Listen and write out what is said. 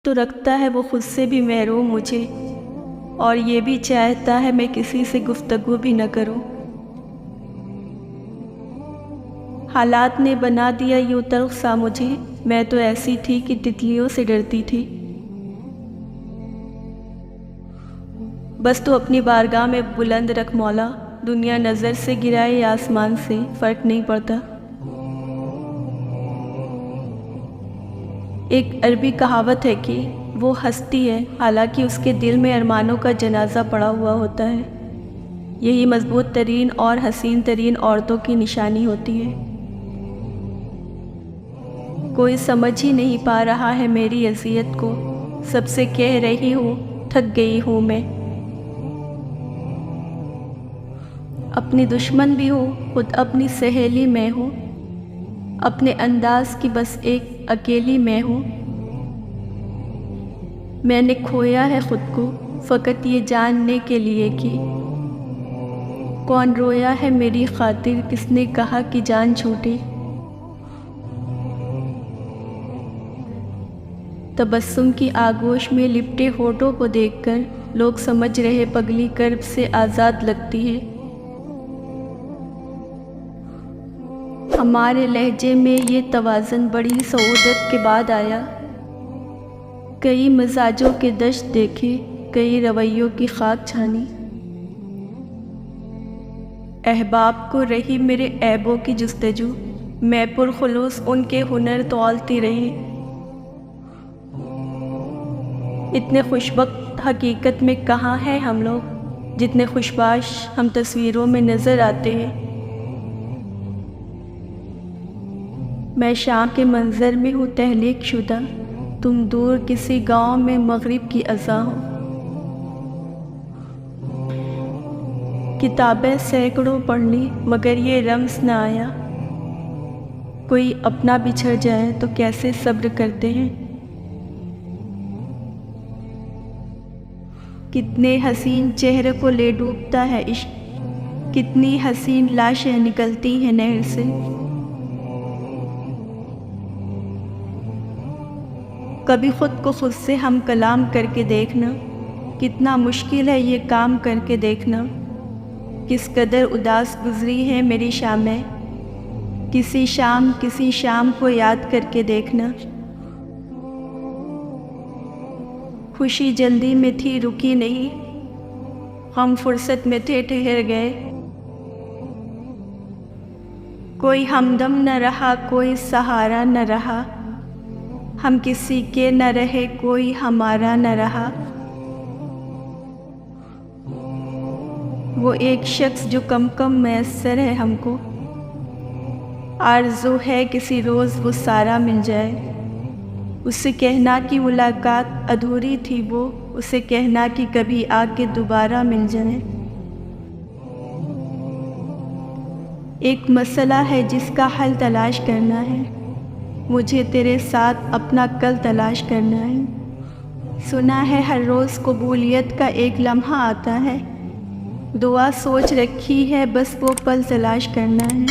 तो रखता है वो खुद से भी महरूम मुझे, और ये भी चाहता है मैं किसी से गुफ्तगू भी न करूं। हालात ने बना दिया यूं तल्ख सा मुझे, मैं तो ऐसी थी कि तितलियों से डरती थी। बस तो अपनी बारगाह में बुलंद रख मौला, दुनिया नज़र से गिराए या आसमान से, फ़र्क नहीं पड़ता। एक अरबी कहावत है कि वो हंसती है हालांकि उसके दिल में अरमानों का जनाजा पड़ा हुआ होता है। यही मजबूत तरीन और हसीन तरीन औरतों की निशानी होती है। कोई समझ ही नहीं पा रहा है मेरी अज़ियत को, सबसे कह रही हूँ थक गई हूँ मैं। अपनी दुश्मन भी हूँ, खुद अपनी सहेली मैं हूँ, अपने अंदाज की बस एक अकेली मैं हूँ। मैंने खोया है खुद को फ़कत ये जानने के लिए कि कौन रोया है मेरी खातिर, किसने कहा कि जान छूटी। तबस्सुम की आगोश में लिपटे होठों को देखकर लोग समझ रहे पगली कर्ब से आज़ाद लगती है। हमारे लहजे में ये तवाज़न बड़ी सऊदत के बाद आया। कई मिजाजों के दश्त देखे, कई रवैयों की खाक छानी। अहबाब को रही मेरे ऐबों की जुस्तजू, मैं पुरखुलूस उनके हुनर तौलती रही। इतने खुशबख्त हकीकत में कहाँ हैं हम लोग, जितने खुशबाश हम तस्वीरों में नज़र आते हैं। मैं शाम के मंज़र में हूँ तहलीक शुदा, तुम दूर किसी गांव में मगरिब की अज़ा हो। किताबें सैकड़ों पढ़ ली मगर ये रम्ज़ न आया, कोई अपना बिछड़ जाए तो कैसे सब्र करते हैं। कितने हसीन चेहरे को ले डूबता है इश्क, कितनी हसीन लाशें निकलती हैं नहर से। कभी ख़ुद को खुद से हम कलाम करके देखना, कितना मुश्किल है ये काम करके देखना। किस कदर उदास गुजरी है मेरी शामें, किसी शाम को याद करके देखना। खुशी जल्दी में थी रुकी नहीं, हम फुर्सत में थे ठहर गए। कोई हमदम न रहा, कोई सहारा न रहा, हम किसी के न रहे, कोई हमारा न रहा। वो एक शख्स जो कम कम मैसर है हमको, आरज़ू है किसी रोज़ वो सारा मिल जाए। उससे कहना कि मुलाकात अधूरी थी वो, उसे कहना कि कभी आके दोबारा मिल जाए। एक मसला है जिसका हल तलाश करना है, मुझे तेरे साथ अपना कल तलाश करना है। सुना है हर रोज़ कबूलियत का एक लम्हा आता है, दुआ सोच रखी है बस वो पल तलाश करना है।